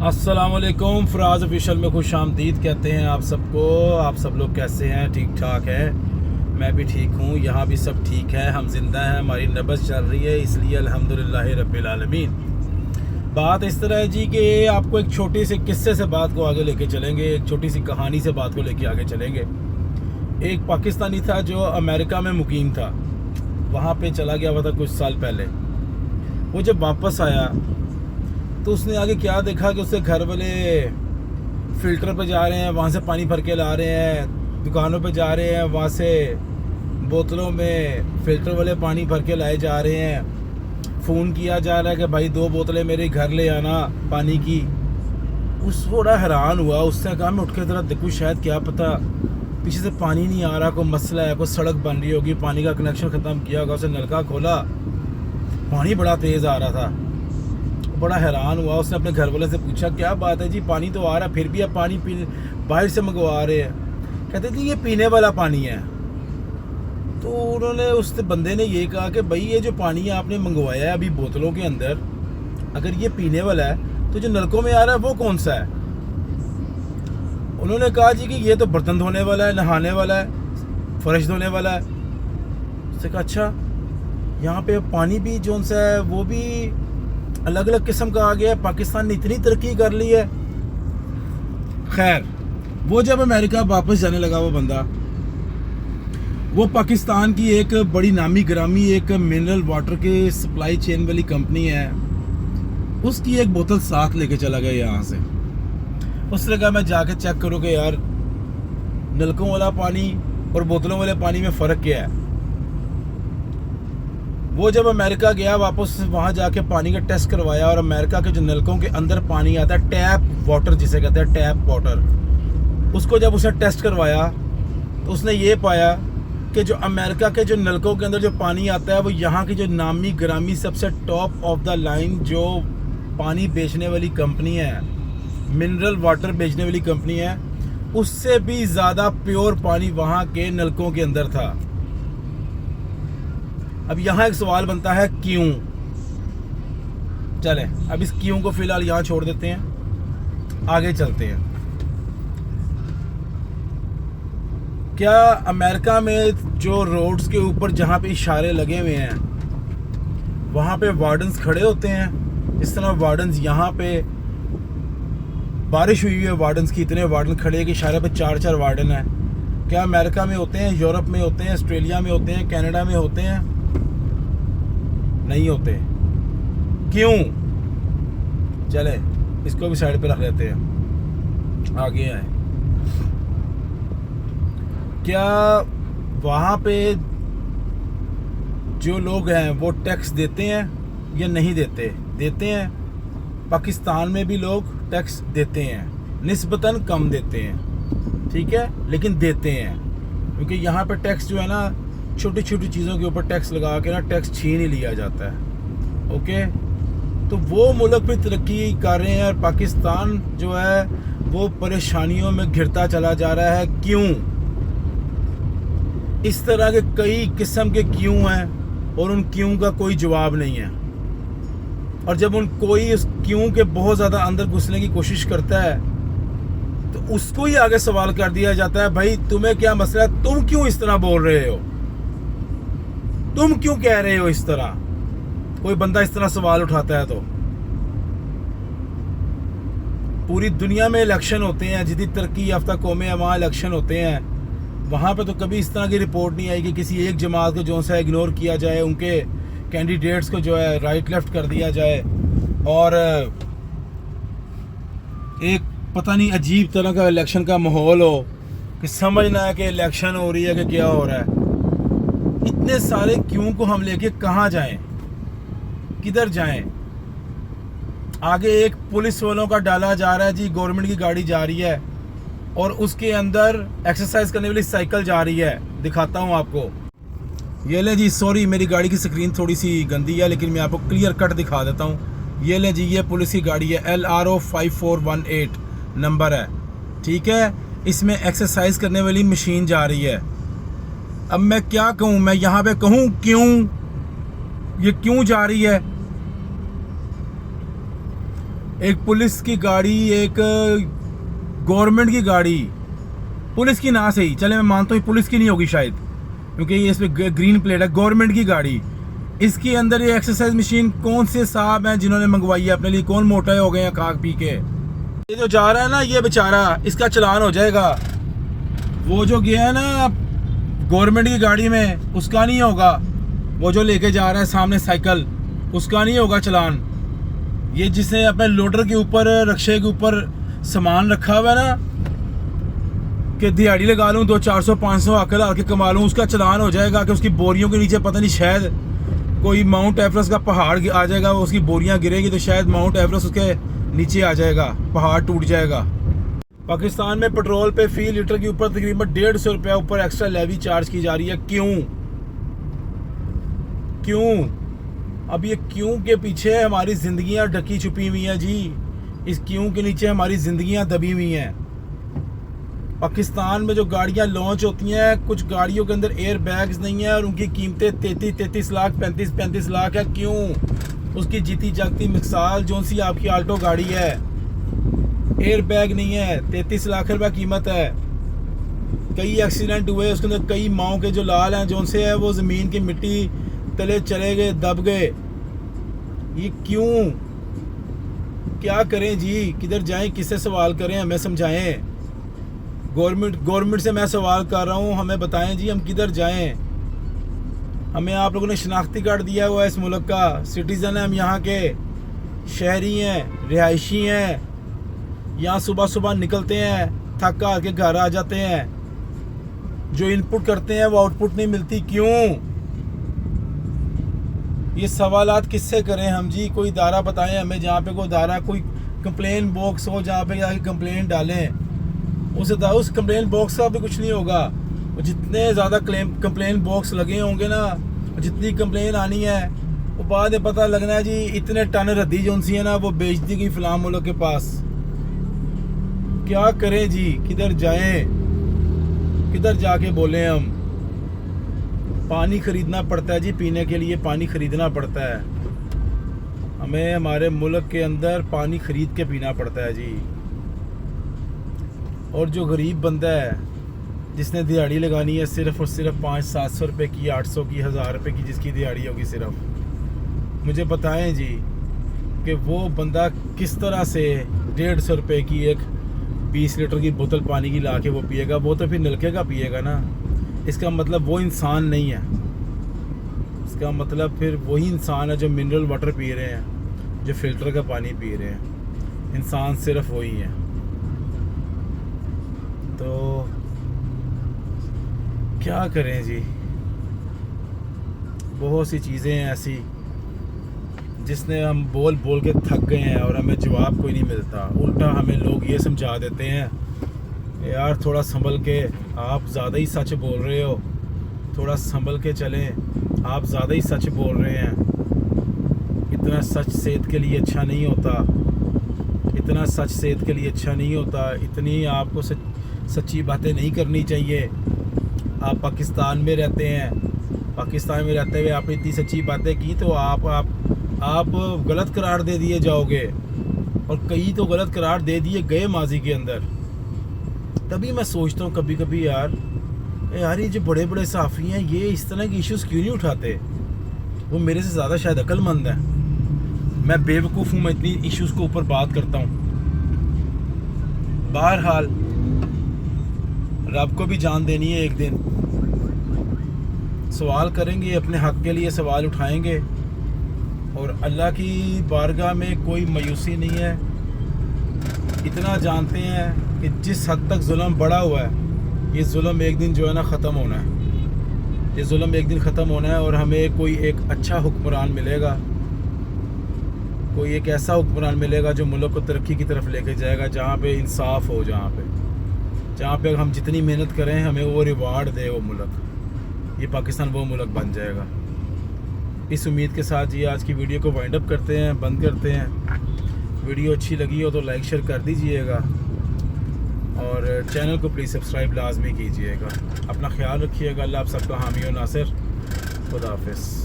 अस्सलामुअलैकुम। फ़राज़ ऑफिशियल में खुश आमदीद कहते हैं आप सबको। आप सब लोग कैसे हैं? ठीक ठाक है? मैं भी ठीक हूँ, यहाँ भी सब ठीक है, हम जिंदा हैं, हमारी नब्ज़ चल रही है, इसलिए अल्हम्दुलिल्लाह रब्बिल आलमीन। बात इस तरह है जी कि आपको एक छोटे से किस्से से बात को आगे लेके चलेंगे, एक छोटी सी कहानी से बात को लेके आगे चलेंगे। एक पाकिस्तानी था जो अमेरिका में मुकीम था, वहाँ पे चला गया हुआ था कुछ साल पहले। वो जब वापस आया तो उसने आगे क्या देखा कि उसके घर वाले फ़िल्टर पे जा रहे हैं, वहाँ से पानी भर के ला रहे हैं, दुकानों पे जा रहे हैं, वहाँ से बोतलों में फ़िल्टर वाले पानी भर के लाए जा रहे हैं। फ़ोन किया जा रहा है कि भाई 2 बोतलें मेरे घर ले आना पानी की। उस थोड़ा हैरान हुआ, उसने कहा मैं उठ के ज़रा देखूँ, शायद क्या पता पीछे से पानी नहीं आ रहा, कोई मसला है, कोई सड़क बन रही होगी, पानी का कनेक्शन ख़त्म किया होगा। उसने नलका खोला, पानी बड़ा तेज़ आ रहा था। बड़ा हैरान हुआ, उसने अपने घर वाले से पूछा क्या बात है जी, पानी तो आ रहा है फिर भी आप पानी पी बाहर से मंगवा रहे हैं? कहते थे ये पीने वाला पानी है। तो उन्होंने उस बंदे ने ये कहा कि भाई ये जो पानी आपने मंगवाया है अभी बोतलों के अंदर, अगर ये पीने वाला है तो जो नलकों में आ रहा है वो कौन सा है? उन्होंने कहा जी कि ये तो बर्तन धोने वाला है, नहाने वाला है, फर्श धोने वाला है। उसने कहा अच्छा, यहाँ पे पानी भी जो सा है वो भी अलग अलग किस्म का आ गया है, पाकिस्तान ने इतनी तरक्की कर ली है। खैर, वो जब अमेरिका वापस जाने लगा वो बंदा, वो पाकिस्तान की एक बड़ी नामी ग्रामी एक मिनरल वाटर के सप्लाई चेन वाली कंपनी है, उसकी एक बोतल साथ लेके चला गया यहाँ से। उसने कहा मैं जाके चेक करूँ कि यार नलकों वाला पानी और बोतलों वाले पानी में फ़र्क क्या है। वो जब अमेरिका गया वापस, वहाँ जाके पानी का टेस्ट करवाया और अमेरिका के जो नलकों के अंदर पानी आता है, टैप वाटर जिसे कहते हैं, टैप वाटर, उसको जब उसने टेस्ट करवाया तो उसने ये पाया कि जो अमेरिका के जो नलकों के अंदर जो पानी आता है वो यहाँ की जो नामी ग्रामी सबसे टॉप ऑफ द लाइन जो पानी बेचने वाली कंपनी है, मिनरल वाटर बेचने वाली कंपनी है, उससे भी ज़्यादा प्योर पानी वहाँ के नलकों के अंदर था। अब यहाँ एक सवाल बनता है क्यों? चले अब इस क्यों को फिलहाल यहाँ छोड़ देते हैं, आगे चलते हैं। क्या अमेरिका में जो रोड्स के ऊपर जहाँ पे इशारे लगे हुए हैं वहाँ पे वार्डन्स खड़े होते हैं? इस तरह वार्डन्स यहाँ पे बारिश हुई है, वार्डन्स की इतने वार्डन खड़े हैं कि इशारे पे 4-4 वार्डन है। क्या अमेरिका में होते हैं, यूरोप में होते हैं, ऑस्ट्रेलिया में होते हैं, कनाडा में होते हैं? नहीं होते। क्यों? चले इसको भी साइड पे रख लेते हैं, आगे आए। क्या वहाँ पे जो लोग हैं वो टैक्स देते हैं या नहीं देते? देते हैं। पाकिस्तान में भी लोग टैक्स देते हैं, निस्बतन कम देते हैं, ठीक है, लेकिन देते हैं। क्योंकि यहाँ पे टैक्स जो है ना, छोटी छोटी चीज़ों के ऊपर टैक्स लगा के ना टैक्स छीन ही लिया जाता है। ओके, तो वो मुल्क भी तरक्की कर रहे हैं और पाकिस्तान जो है वो परेशानियों में घिरता चला जा रहा है। क्यों? इस तरह के कई किस्म के क्यों हैं और उन क्यों का कोई जवाब नहीं है। और जब उन कोई उस क्यों के बहुत ज़्यादा अंदर घुसने की कोशिश करता है तो उसको ही आगे सवाल कर दिया जाता है, भाई तुम्हें क्या मसला है, तुम क्यों इस तरह बोल रहे हो, तुम क्यों कह रहे हो इस तरह? कोई बंदा इस तरह सवाल उठाता है तो पूरी दुनिया में इलेक्शन होते हैं, जितनी तरक्की याफ्ता कौमें हैं वहाँ इलेक्शन होते हैं, वहाँ पे तो कभी इस तरह की रिपोर्ट नहीं आई कि किसी एक जमात को जो सा इग्नोर किया जाए, उनके कैंडिडेट्स को जो है राइट लेफ्ट कर दिया जाए और एक पता नहीं अजीब तरह का इलेक्शन का माहौल हो कि समझ ना है कि इलेक्शन हो रही है कि क्या हो रहा है। इतने सारे क्यों को हम लेके कहाँ जाएं, किधर जाएं? आगे एक पुलिस वालों का डाला जा रहा है जी, गवर्नमेंट की गाड़ी जा रही है और उसके अंदर एक्सरसाइज करने वाली साइकिल जा रही है। दिखाता हूँ आपको, ये ले जी, सॉरी मेरी गाड़ी की स्क्रीन थोड़ी सी गंदी है लेकिन मैं आपको क्लियर कट दिखा देता हूँ। ये ले जी, ये पुलिस की गाड़ी है, LRO 5418 नंबर है, ठीक है। इसमें एक्सरसाइज करने वाली मशीन जा रही है। अब मैं क्या कहूँ, मैं यहाँ पे कहूँ क्यों, ये क्यों जा रही है? एक पुलिस की गाड़ी, एक गवर्नमेंट की गाड़ी, पुलिस की ना सही चले, मैं मानता हूँ पुलिस की नहीं होगी शायद, क्योंकि ये इस पे ग्रीन प्लेट है, गवर्नमेंट की गाड़ी, इसके अंदर ये एक्सरसाइज मशीन कौन से साहब हैं जिन्होंने मंगवाई है अपने लिए? कौन मोटा हो गए हैं खाक पी के? ये जो जा रहा है ना, ये बेचारा, इसका चलान हो जाएगा। वो जो गया है ना गवर्नमेंट की गाड़ी में, उसका नहीं होगा। वो जो लेके जा रहा है सामने साइकिल, उसका नहीं होगा चलान। ये जिसने अपने लोडर के ऊपर, रक्शे के ऊपर सामान रखा हुआ है ना, कि दिहाड़ी लगा लूँ 200-400-500 अकल आके कमा लूँ, उसका चलान हो जाएगा कि उसकी बोरियों के नीचे पता नहीं शायद कोई माउंट एवरेस्ट का पहाड़ आ जाएगा, उसकी बोरियां गिरेगी तो शायद माउंट एवरेस्ट उसके नीचे आ जाएगा, पहाड़ टूट जाएगा। पाकिस्तान में पेट्रोल पे फी लीटर के ऊपर तकरीबन 150 रुपया ऊपर एक्स्ट्रा लेवी चार्ज की जा रही है। क्यों? अब ये क्यों के पीछे हमारी जिंदगियां ढकी छुपी हुई हैं जी। इस क्यों के नीचे हमारी जिंदगियां दबी हुई हैं। पाकिस्तान में जो गाड़ियां लॉन्च होती हैं, कुछ गाड़ियों के अंदर एयर बैग्स नहीं है और उनकी कीमतें 33 लाख 35 लाख है। क्यों? उसकी जीती जागती मिसाल जो सी आपकी आल्टो गाड़ी है, एयर बैग नहीं है, 33 लाख रुपया कीमत है। कई एक्सीडेंट हुए, उसके अंदर कई माओ के जो लाल हैं जो से है वो ज़मीन की मिट्टी तले चले गए, दब गए। ये क्यों? क्या करें जी? किधर जाएं? किससे सवाल करें? हमें समझाएं। गवर्नमेंट से मैं सवाल कर रहा हूँ, हमें बताएं जी हम किधर जाएं। हमें आप लोगों ने शनाख्ती कार्ड दिया हुआ है इस मुल्क का, सिटीज़न है हम, यहाँ के शहरी हैं, रिहायशी हैं। यहाँ सुबह सुबह निकलते हैं, थक हार के घर आ जाते हैं। जो इनपुट करते हैं वो आउटपुट नहीं मिलती। क्यों? ये सवालात किससे करें हम जी? कोई इदारा बताएं हमें, जहाँ पे कोई इदारा, कोई कंप्लेन बॉक्स हो जहाँ पे जाके कंप्लेन डालें। उस कंप्लेन बॉक्स का भी कुछ नहीं होगा। जितने ज़्यादा कंप्लेन बॉक्स लगे होंगे ना, जितनी कंप्लेन आनी है, वो बाद में पता लगना है जी इतने टन रद्दी जो सी है ना वो बेच दी गई फलां मुल्क के पास। क्या करें जी? किधर जाएं? किधर जाके बोलें हम? पानी खरीदना पड़ता है जी, पीने के लिए पानी खरीदना पड़ता है। हमें हमारे मुल्क के अंदर पानी खरीद के पीना पड़ता है जी। और जो गरीब बंदा है जिसने दिहाड़ी लगानी है सिर्फ़ और सिर्फ 500-700 रुपये की, 800 की, 1000 रुपये की जिसकी दिहाड़ी होगी सिर्फ, मुझे बताएं जी कि वो बंदा किस तरह से 150 रुपये की एक 20 लीटर की बोतल पानी की ला के वो पिएगा। वो तो फिर नलके का पिएगा ना। इसका मतलब वो इंसान नहीं है। इसका मतलब फिर वही इंसान है जो मिनरल वाटर पी रहे हैं, जो फिल्टर का पानी पी रहे हैं। इंसान सिर्फ वही है। तो क्या करें जी? बहुत सी चीज़ें हैं ऐसी जिसने हम बोल बोल के थक गए हैं और हमें जवाब कोई नहीं मिलता। उल्टा हमें लोग ये समझा देते हैं, यार थोड़ा संभल के, आप ज़्यादा ही सच बोल रहे हो, थोड़ा संभल के चलें, आप ज़्यादा ही सच बोल रहे हैं। इतना सच सेहत के लिए अच्छा नहीं होता, इतना सच सेहत के लिए अच्छा नहीं होता। इतनी आपको सच्ची बातें नहीं करनी चाहिए। आप पाकिस्तान में रहते हैं, पाकिस्तान में रहते हुए आपने इतनी सच्ची बातें की तो आप गलत करार दे दिए जाओगे। और कई तो गलत करार दे दिए गए माजी के अंदर। तभी मैं सोचता हूँ कभी कभी यार ये जो बड़े बड़े सहाफ़ी हैं ये इस तरह के इश्यूज़ क्यों नहीं उठाते? वो मेरे से ज़्यादा शायद अक्लमंद हैं। मैं बेवकूफ़ हूँ, मैं इतनी इश्यूज़ को ऊपर बात करता हूँ। बहरहाल रब को भी जान देनी है एक दिन। सवाल करेंगे, अपने हक़ के लिए सवाल उठाएंगे और अल्लाह की बारगाह में कोई मायूसी नहीं है। इतना जानते हैं कि जिस हद तक जुल्म बढ़ा हुआ है, ये जुल्म एक दिन जो है ना ख़त्म होना है। ये जुल्म एक दिन ख़त्म होना है और हमें कोई एक अच्छा हुक्मरान मिलेगा, कोई एक ऐसा हुक्मरान मिलेगा जो मुल्क को तरक्की की तरफ लेके जाएगा, जहाँ पे इंसाफ हो, जहाँ पे हम जितनी मेहनत करें हमें वो रिवार्ड दे वो मुल्क। ये पाकिस्तान वो मुल्क बन जाएगा। इस उम्मीद के साथ ये आज की वीडियो को वाइंड अप करते हैं, बंद करते हैं। वीडियो अच्छी लगी हो तो लाइक शेयर कर दीजिएगा और चैनल को प्लीज़ सब्सक्राइब लाजमी कीजिएगा। अपना ख्याल रखिएगा। अल्लाह आप सबका हामी और नासिर। खुदा हाफिज़।